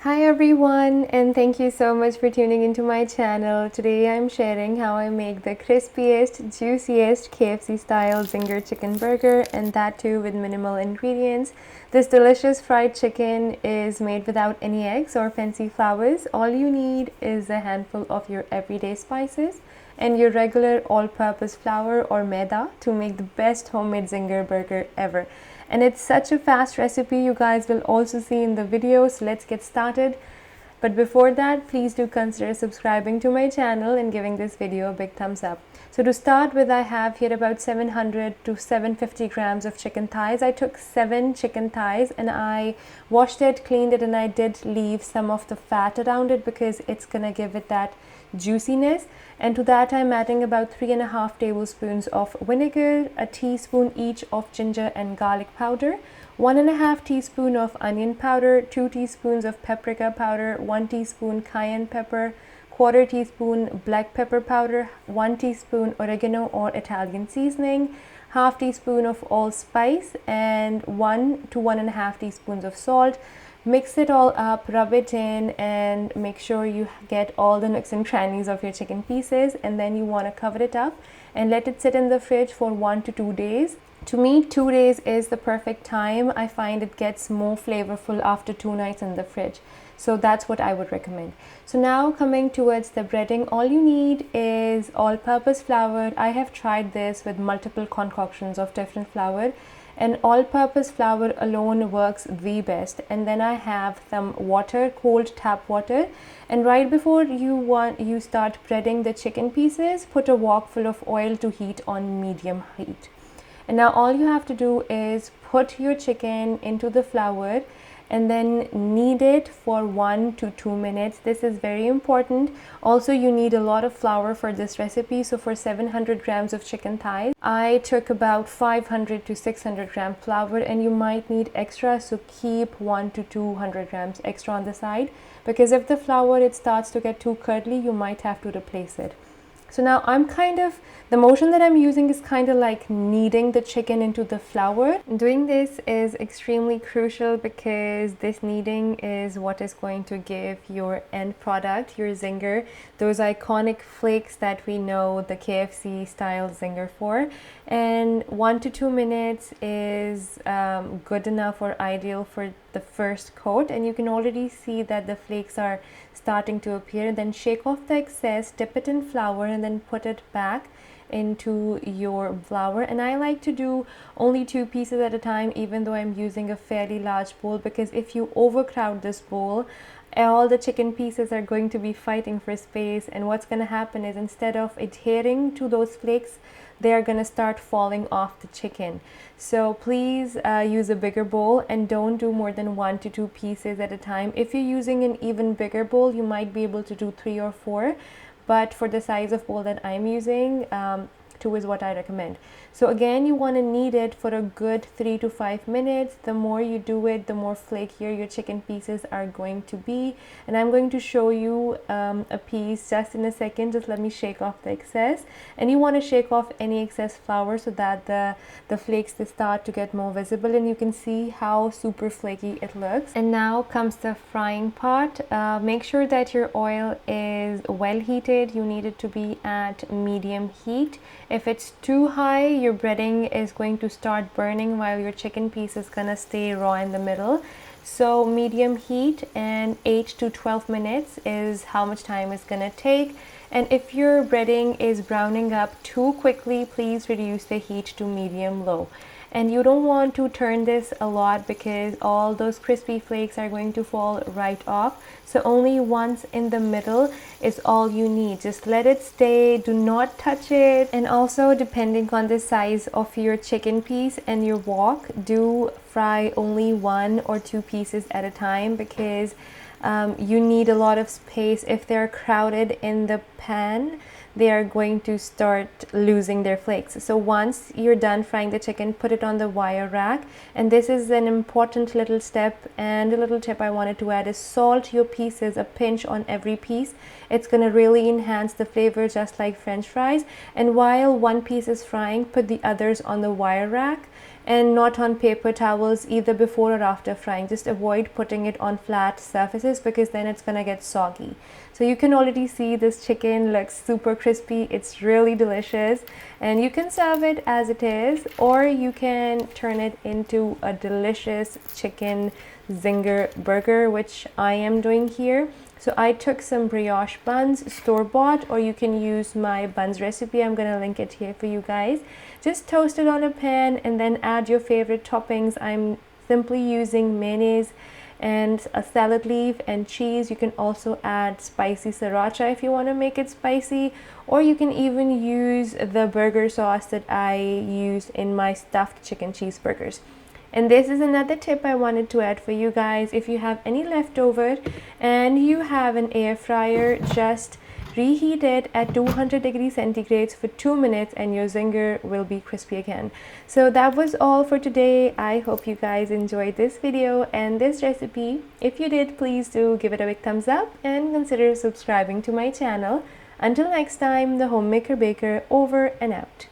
Hi everyone, and thank you so much for tuning into my channel. Today I'm sharing how I make the crispiest, juiciest KFC style zinger chicken burger, and that too with minimal ingredients. This delicious fried chicken is made without any eggs or fancy flours. All you need is a handful of your everyday spices and your regular all-purpose flour or maida to make the best homemade zinger burger ever. And it's such a fast recipe, you guys will also see in the video, so let's get started. But before that, please do consider subscribing to my channel and giving this video a big thumbs up. So to start with, I have here about 700 to 750 grams of chicken thighs. I took 7 chicken thighs and I washed it, cleaned it, and I did leave some of the fat around it because it's gonna give it that juiciness. And to that I'm adding about 3.5 tablespoons of vinegar, a teaspoon each of ginger and garlic powder, 1.5 teaspoon of onion powder, 2 teaspoons of paprika powder, 1 teaspoon cayenne pepper, 1/4 teaspoon black pepper powder, 1 teaspoon oregano or Italian seasoning, 1/2 teaspoon of allspice, and 1 to 1.5 teaspoons of salt. Mix it all up, rub it in, and make sure you get all the nooks and crannies of your chicken pieces, and then you want to cover it up and let it sit in the fridge for 1 to 2 days. To me, 2 days is the perfect time. I find it gets more flavorful after 2 nights in the fridge. So that's what I would recommend. So now coming towards the breading, all you need is all-purpose flour. I have tried this with multiple concoctions of different flour, and all-purpose flour alone works the best. And then I have some water, cold tap water, and right before you start breading the chicken pieces, put a wok full of oil to heat on medium heat. And now all you have to do is put your chicken into the flour and then knead it for 1 to 2 minutes. This is very important. Also, you need a lot of flour for this recipe. So for 700 grams of chicken thighs, I took about 500 to 600 gram flour, and you might need extra, so keep 1 to 200 grams extra on the side, because if the flour it starts to get too curdly, you might have to replace it. So now the motion that I'm using is kind of like kneading the chicken into the flour. Doing this is extremely crucial because this kneading is what is going to give your end product, your zinger, those iconic flakes that we know the KFC style zinger for. And 1 to 2 minutes is good enough or ideal for the first coat, and you can already see that the flakes are starting to appear. Then shake off the excess, dip it in flour, and then put it back into your flour. And I like to do only 2 pieces at a time, even though I'm using a fairly large bowl, because if you overcrowd this bowl, all the chicken pieces are going to be fighting for space, and what's going to happen is instead of adhering to those flakes, they are going to start falling off the chicken. So please use a bigger bowl and don't do more than 1 to 2 pieces at a time. If you're using an even bigger bowl, you might be able to do 3 or 4, but for the size of bowl that I'm using, 2 is what I recommend. So again, you want to knead it for a good 3 to 5 minutes. The more you do it, the more flakier your chicken pieces are going to be. And I'm going to show you a piece just in a second. Just let me shake off the excess. And you want to shake off any excess flour so that the flakes they start to get more visible, and you can see how super flaky it looks. And now comes the frying part. Make sure that your oil is well heated. You need it to be at medium heat. If it's too high, your breading is going to start burning while your chicken piece is gonna stay raw in the middle. So medium heat, and 8 to 12 minutes is how much time it's gonna take. And if your breading is browning up too quickly, please reduce the heat to medium low. And you don't want to turn this a lot because all those crispy flakes are going to fall right off. So only once in the middle is all you need. Just let it stay, do not touch it. And also, depending on the size of your chicken piece and your wok, do fry only 1 or 2 pieces at a time, because you need a lot of space. If they're crowded in the pan, they are going to start losing their flakes. So once you're done frying the chicken, put it on the wire rack. And this is an important little step, and a little tip I wanted to add is salt your pieces, a pinch on every piece. It's going to really enhance the flavor, just like French fries. And while one piece is frying, put the others on the wire rack and not on paper towels either before or after frying. Just avoid putting it on flat surfaces because then it's gonna get soggy. So you can already see this chicken looks super crispy. It's really delicious, and you can serve it as it is, or you can turn it into a delicious chicken zinger burger, which I am doing here. So I took some brioche buns, store-bought, or you can use my buns recipe. I'm gonna link it here for you guys. Just toast it on a pan and then add your favorite toppings. I'm simply using mayonnaise and a salad leaf and cheese. You can also add spicy sriracha if you want to make it spicy, or you can even use the burger sauce that I used in my stuffed chicken cheeseburgers. And this is another tip I wanted to add for you guys. If you have any leftover and you have an air fryer, just reheat it at 200 degrees centigrade for 2 minutes and your zinger will be crispy again. So that was all for today. I hope you guys enjoyed this video and this recipe. If you did, please do give it a big thumbs up and consider subscribing to my channel. Until next time, the Homemaker Baker over and out.